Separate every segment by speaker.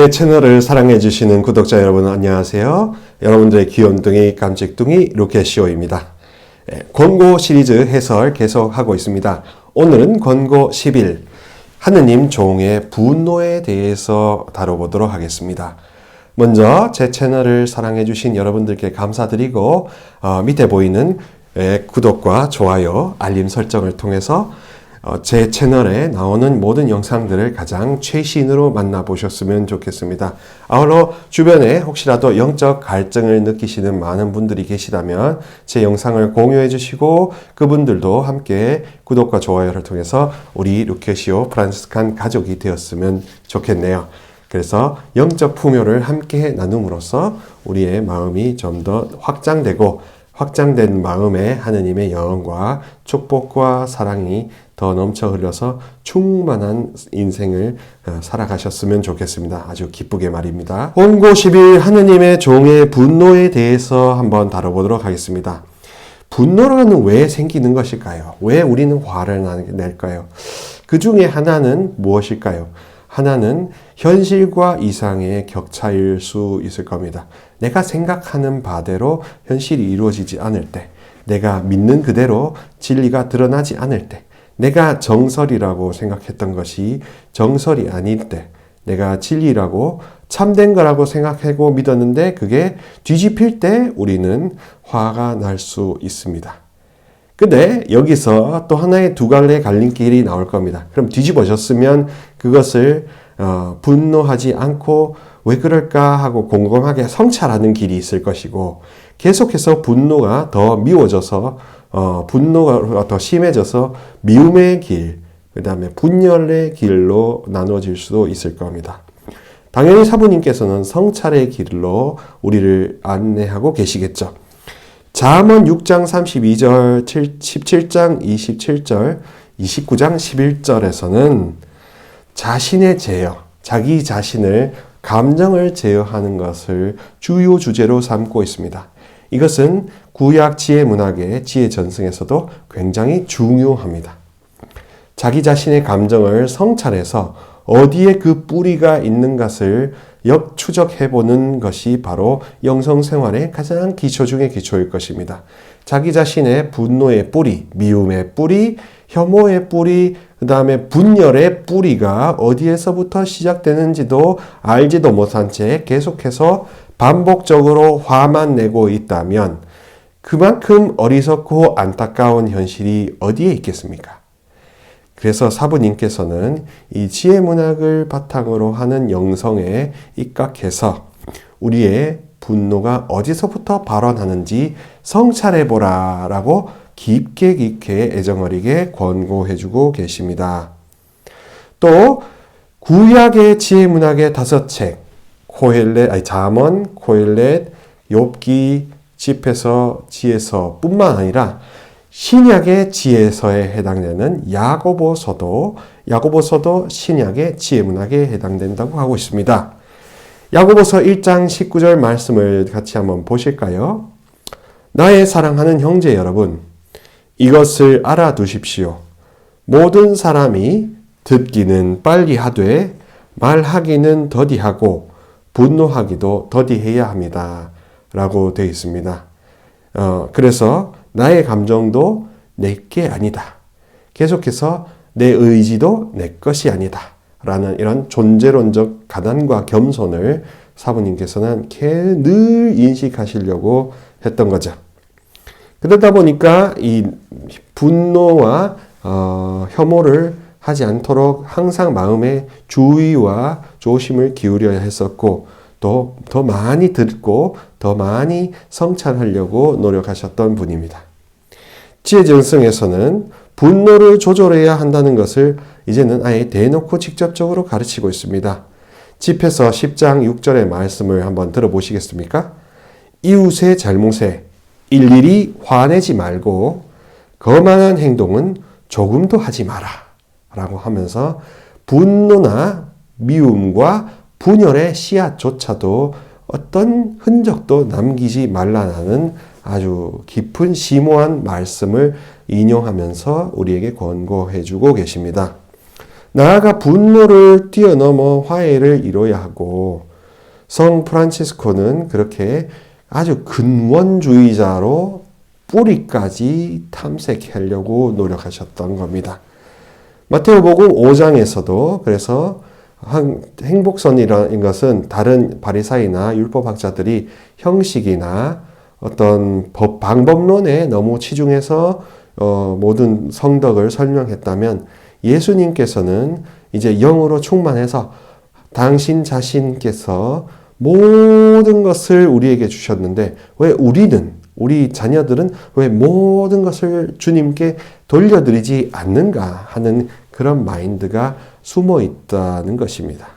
Speaker 1: 제 채널을 사랑해주시는 구독자 여러분 안녕하세요. 여러분들의 귀염둥이 깜찍둥이 루케시오입니다. 권고 시리즈 해설 계속하고 있습니다. 오늘은 권고 10일 하느님 종의 분노에 대해서 다뤄보도록 하겠습니다. 먼저 제 채널을 사랑해주신 여러분들께 감사드리고 밑에 보이는 구독과 좋아요, 알림 설정을 통해서 제 채널에 나오는 모든 영상들을 가장 최신으로 만나보셨으면 좋겠습니다. 아울러 주변에 혹시라도 영적 갈증을 느끼시는 많은 분들이 계시다면 제 영상을 공유해 주시고 그분들도 함께 구독과 좋아요를 통해서 우리 루케시오 프란시스칸 가족이 되었으면 좋겠네요. 그래서 영적 풍요를 함께 나눔으로써 우리의 마음이 좀 더 확장된 마음에 하느님의 영원과 축복과 사랑이 더 넘쳐 흘러서 충만한 인생을 살아가셨으면 좋겠습니다. 아주 기쁘게 말입니다. 권고 10일 하느님의 종의 분노에 대해서 한번 다뤄보도록 하겠습니다. 분노는 왜 생기는 것일까요? 왜 우리는 화를 낼까요? 그 중에 하나는 무엇일까요? 하나는 현실과 이상의 격차일 수 있을 겁니다. 내가 생각하는 바대로 현실이 이루어지지 않을 때, 내가 믿는 그대로 진리가 드러나지 않을 때, 내가 정설이라고 생각했던 것이 정설이 아닐 때, 내가 진리라고 참된 거라고 생각하고 믿었는데 그게 뒤집힐 때 우리는 화가 날 수 있습니다. 근데 여기서 또 하나의 두 갈래의 갈림길이 나올 겁니다. 그럼 뒤집어졌으면 그것을 분노하지 않고 왜 그럴까 하고 곰곰하게 성찰하는 길이 있을 것이고, 계속해서 분노가 더 미워져서 분노가 더 심해져서 미움의 길, 그 다음에 분열의 길로 나눠질 수도 있을 겁니다. 당연히 사부님께서는 성찰의 길로 우리를 안내하고 계시겠죠. 잠언 6장 32절, 17장 27절, 29장 11절에서는 자신의 제어, 자기 자신을 감정을 제어하는 것을 주요 주제로 삼고 있습니다. 이것은 구약 지혜 문학의 지혜 전승에서도 굉장히 중요합니다. 자기 자신의 감정을 성찰해서 어디에 그 뿌리가 있는 것을 역추적해보는 것이 바로 영성생활의 가장 기초 중의 기초일 것입니다. 자기 자신의 분노의 뿌리, 미움의 뿌리, 혐오의 뿌리, 그 다음에 분열의 뿌리가 어디에서부터 시작되는지도 알지도 못한 채 계속해서 반복적으로 화만 내고 있다면 그만큼 어리석고 안타까운 현실이 어디에 있겠습니까? 그래서 사부님께서는 이 지혜문학을 바탕으로 하는 영성에 입각해서 우리의 분노가 어디서부터 발원하는지 성찰해보라 라고 깊게 애정어리게 권고해주고 계십니다. 또 구약의 지혜문학의 5책 잠언, 코헬렛, 욥기, 집에서, 지혜서 뿐만 아니라 신약의 지혜서에 해당되는 야고보서도 신약의 지혜문학에 해당된다고 하고 있습니다. 야고보서 1장 19절 말씀을 같이 한번 보실까요? 나의 사랑하는 형제 여러분, 이것을 알아두십시오. 모든 사람이 듣기는 빨리 하되 말하기는 더디하고 분노하기도 더디해야 합니다. 라고 되어 있습니다. 그래서 나의 감정도 내게 아니다. 계속해서 내 의지도 내 것이 아니다. 라는 이런 존재론적 가단과 겸손을 사부님께서는 늘 인식하시려고 했던 거죠. 그러다 보니까 이 분노와 혐오를 하지 않도록 항상 마음에 주의와 조심을 기울여야 했었고, 또 더 많이 듣고 더 많이 성찰하려고 노력하셨던 분입니다. 지혜전승에서는 분노를 조절해야 한다는 것을 이제는 아예 대놓고 직접적으로 가르치고 있습니다. 집에서 10장 6절의 말씀을 한번 들어보시겠습니까? 이웃의 잘못에 일일이 화내지 말고 거만한 행동은 조금도 하지 마라 라고 하면서 분노나 미움과 분열의 씨앗조차도 어떤 흔적도 남기지 말라는 아주 깊은 심오한 말씀을 인용하면서 우리에게 권고해주고 계십니다. 나아가 분노를 뛰어넘어 화해를 이뤄야 하고, 성 프란치스코는 그렇게 아주 근원주의자로 뿌리까지 탐색하려고 노력하셨던 겁니다. 마테오복음 5장에서도 그래서 행복선이라는 것은 다른 바리사이나 율법학자들이 형식이나 어떤 방법론에 너무 치중해서 모든 성덕을 설명했다면, 예수님께서는 이제 영으로 충만해서 당신 자신께서 모든 것을 우리에게 주셨는데, 왜 우리 자녀들은 왜 모든 것을 주님께 돌려드리지 않는가 하는 그런 마인드가 숨어 있다는 것입니다.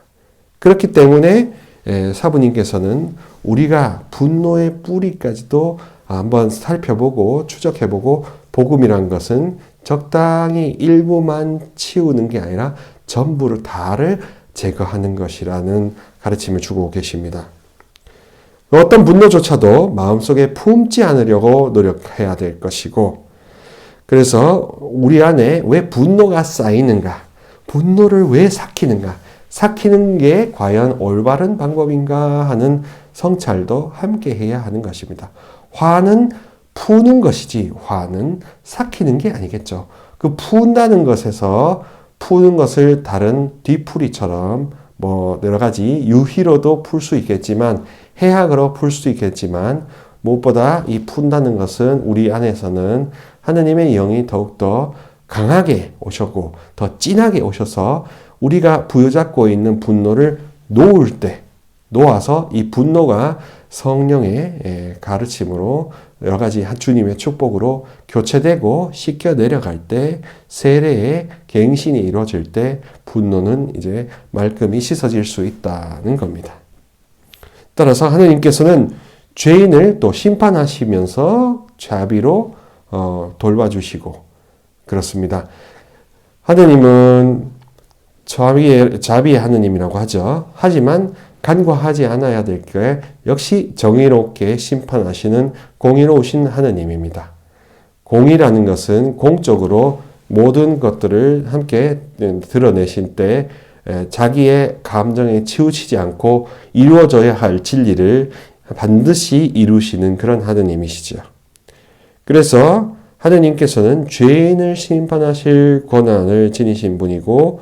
Speaker 1: 그렇기 때문에 사부님께서는 우리가 분노의 뿌리까지도 한번 살펴보고 추적해보고, 복음이란 것은 적당히 일부만 치우는 게 아니라 전부를 다를 제거하는 것이라는 가르침을 주고 계십니다. 어떤 분노조차도 마음속에 품지 않으려고 노력해야 될 것이고, 그래서 우리 안에 왜 분노가 쌓이는가, 분노를 왜 삭히는가, 삭히는 게 과연 올바른 방법인가 하는 성찰도 함께 해야 하는 것입니다. 화는 푸는 것이지 화는 삭히는 게 아니겠죠. 그 푼다는 것에서 푸는 것을 다른 뒤풀이처럼 여러 가지 유희로도 풀 수 있겠지만, 해학으로 풀 수 있겠지만, 무엇보다 이 푼다는 것은 우리 안에서는 하느님의 영이 더욱더 강하게 오셨고 더 진하게 오셔서 우리가 부여잡고 있는 분노를 놓아서 이 분노가 성령의 가르침으로 여러 가지 주님의 축복으로 교체되고 씻겨 내려갈 때, 세례의 갱신이 이루어질 때 분노는 이제 말끔히 씻어질 수 있다는 겁니다. 따라서 하느님께서는 죄인을 또 심판하시면서 자비로 돌봐주시고 그렇습니다. 하느님은 자비의 하느님이라고 하죠. 하지만 간과하지 않아야 될 게 역시 정의롭게 심판하시는 공의로우신 하느님입니다. 공의라는 것은 공적으로 모든 것들을 함께 드러내실 때 자기의 감정에 치우치지 않고 이루어져야 할 진리를 반드시 이루시는 그런 하느님이시죠. 그래서 하느님께서는 죄인을 심판하실 권한을 지니신 분이고,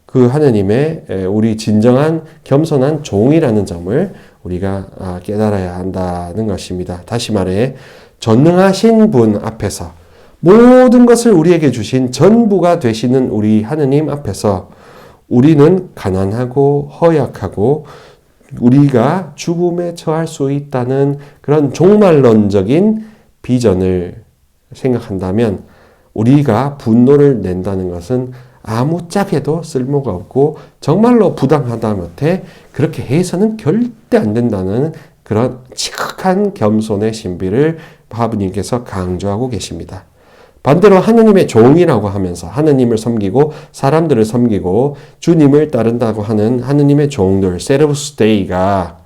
Speaker 1: 그 하느님의 우리 진정한 겸손한 종이라는 점을 우리가 깨달아야 한다는 것입니다. 다시 말해, 전능하신 분 앞에서 모든 것을 우리에게 주신 전부가 되시는 우리 하느님 앞에서 우리는 가난하고 허약하고 우리가 죽음에 처할 수 있다는 그런 종말론적인 비전을 생각한다면, 우리가 분노를 낸다는 것은 아무짝에도 쓸모가 없고 정말로 부당하다 못해 그렇게 해서는 절대 안 된다는 그런 지극한 겸손의 신비를 아버님께서 강조하고 계십니다. 반대로 하느님의 종이라고 하면서 하느님을 섬기고 사람들을 섬기고 주님을 따른다고 하는 하느님의 종들, 세르부스 데이가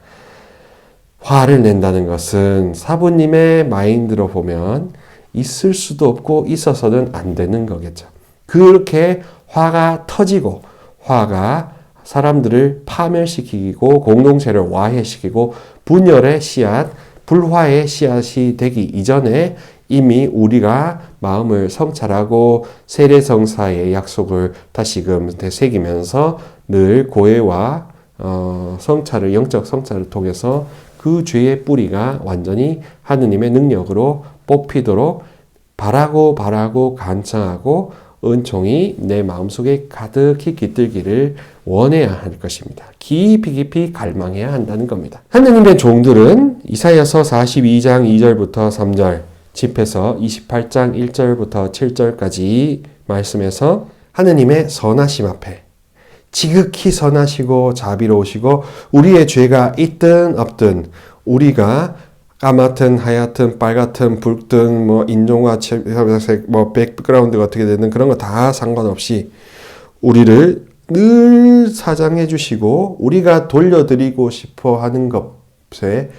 Speaker 1: 화를 낸다는 것은 사부님의 마인드로 보면 있을 수도 없고 있어서는 안 되는 거겠죠. 그렇게 화가 터지고 화가 사람들을 파멸시키고 공동체를 와해시키고 분열의 씨앗, 불화의 씨앗이 되기 이전에 이미 우리가 마음을 성찰하고 세례성사의 약속을 다시금 되새기면서 늘 고해와 성찰을, 영적 성찰을 통해서 그 죄의 뿌리가 완전히 하느님의 능력으로 뽑히도록 바라고 간청하고 은총이 내 마음속에 가득히 깃들기를 원해야 할 것입니다. 깊이 갈망해야 한다는 겁니다. 하느님의 종들은 이사야서 42장 2절부터 3절, 집에서 28장 1절부터 7절까지 말씀에서 하느님의 선하심 앞에 지극히 선하시고 자비로우시고 우리의 죄가 있든 없든 우리가 까맣든 하얗든 빨갛든 붉든 인종과 색, 백그라운드가 어떻게 되든 그런 거 다 상관없이 우리를 늘 사장해 주시고 우리가 돌려드리고 싶어 하는 것에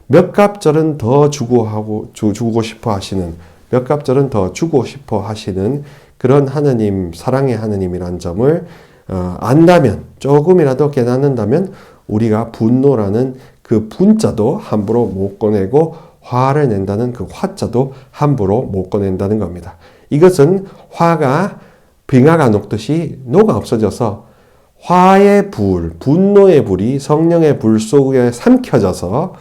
Speaker 1: 몇 갑절은 더 주고 싶어 하시는, 몇 갑절은 더 주고 싶어 하시는 그런 하느님, 사랑의 하느님이란 점을 안다면, 조금이라도 깨닫는다면 우리가 분노라는 그 분자도 함부로 못 꺼내고 화를 낸다는 그 화자도 함부로 못 꺼낸다는 겁니다. 이것은 화가 빙하가 녹듯이 녹아 없어져서 화의 불, 분노의 불이 성령의 불 속에 삼켜져서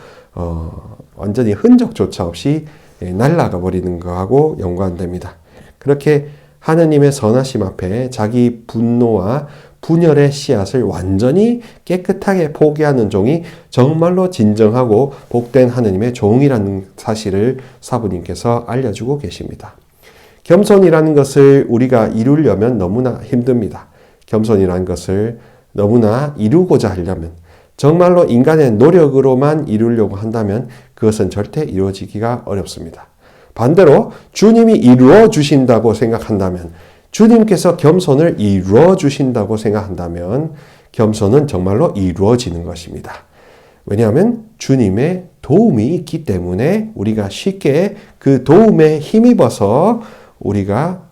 Speaker 1: 완전히 흔적조차 없이 날아가 버리는 거하고 연관됩니다. 그렇게 하느님의 선하심 앞에 자기 분노와 분열의 씨앗을 완전히 깨끗하게 포기하는 종이 정말로 진정하고 복된 하느님의 종이라는 사실을 사부님께서 알려주고 계십니다. 겸손이라는 것을 우리가 이루려면 너무나 힘듭니다. 겸손이라는 것을 너무나 이루고자 하려면, 정말로 인간의 노력으로만 이루려고 한다면 그것은 절대 이루어지기가 어렵습니다. 반대로 주님이 이루어 주신다고 생각한다면, 주님께서 겸손을 이루어 주신다고 생각한다면 겸손은 정말로 이루어지는 것입니다. 왜냐하면 주님의 도움이 있기 때문에 우리가 쉽게 그 도움에 힘입어서 우리가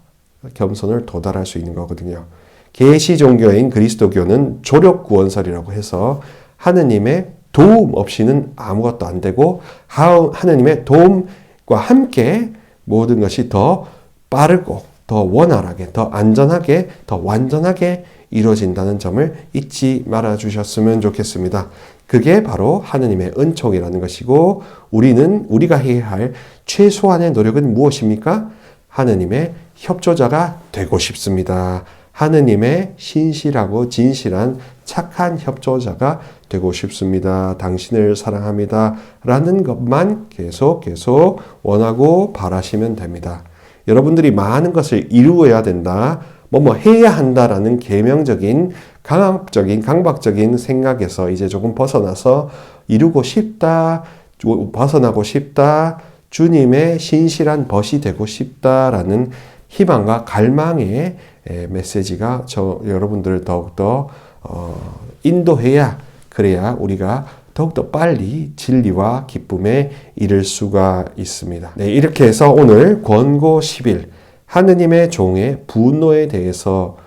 Speaker 1: 겸손을 도달할 수 있는 거거든요. 계시 종교인 그리스도교는 조력 구원설이라고 해서 하느님의 도움 없이는 아무것도 안 되고 하느님의 도움과 함께 모든 것이 더 빠르고 더 원활하게, 더 안전하게, 더 완전하게 이루어진다는 점을 잊지 말아 주셨으면 좋겠습니다. 그게 바로 하느님의 은총이라는 것이고, 우리가 해야 할 최소한의 노력은 무엇입니까? 하느님의 협조자가 되고 싶습니다. 하느님의 신실하고 진실한 착한 협조자가 되고 싶습니다. 당신을 사랑합니다. 라는 것만 계속 원하고 바라시면 됩니다. 여러분들이 많은 것을 이루어야 된다, 해야 한다라는 계명적인 강박적인 생각에서 이제 조금 벗어나서 이루고 싶다, 벗어나고 싶다, 주님의 신실한 벗이 되고 싶다라는 희망과 갈망의 메시지가 여러분들을 더욱더 인도해야, 그래야 우리가 더욱더 빨리 진리와 기쁨에 이를 수가 있습니다. 네, 이렇게 해서 오늘 권고 10일 하느님의 종의 분노에 대해서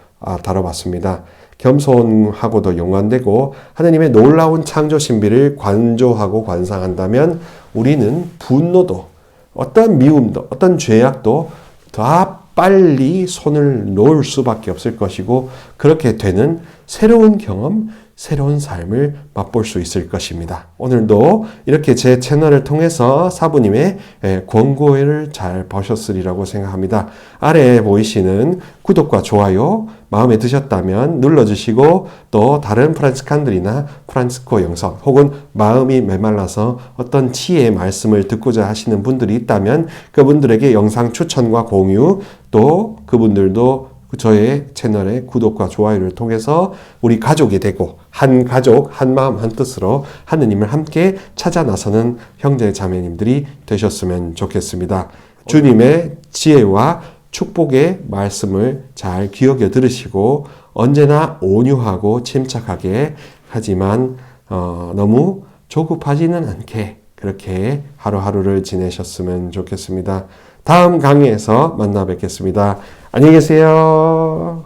Speaker 1: 다뤄봤습니다. 겸손하고도 연관되고 하느님의 놀라운 창조 신비를 관조하고 관상한다면 우리는 분노도, 어떤 미움도, 어떤 죄악도 더 빨리 손을 놓을 수밖에 없을 것이고, 그렇게 되는 새로운 경험, 새로운 삶을 맛볼 수 있을 것입니다. 오늘도 이렇게 제 채널을 통해서 사부님의 권고를 잘 보셨으리라고 생각합니다. 아래에 보이시는 구독과 좋아요 마음에 드셨다면 눌러주시고, 또 다른 프란치스칸들이나 프란치스코 영성 혹은 마음이 메말라서 어떤 지혜의 말씀을 듣고자 하시는 분들이 있다면 그분들에게 영상 추천과 공유, 또 그분들도 저의 채널의 구독과 좋아요를 통해서 우리 가족이 되고 한 가족, 한 마음, 한 뜻으로 하느님을 함께 찾아 나서는 형제 자매님들이 되셨으면 좋겠습니다. 주님의 지혜와 축복의 말씀을 잘 기억해 들으시고 언제나 온유하고 침착하게, 하지만 너무 조급하지는 않게 그렇게 하루하루를 지내셨으면 좋겠습니다. 다음 강의에서 만나 뵙겠습니다. 안녕히 계세요.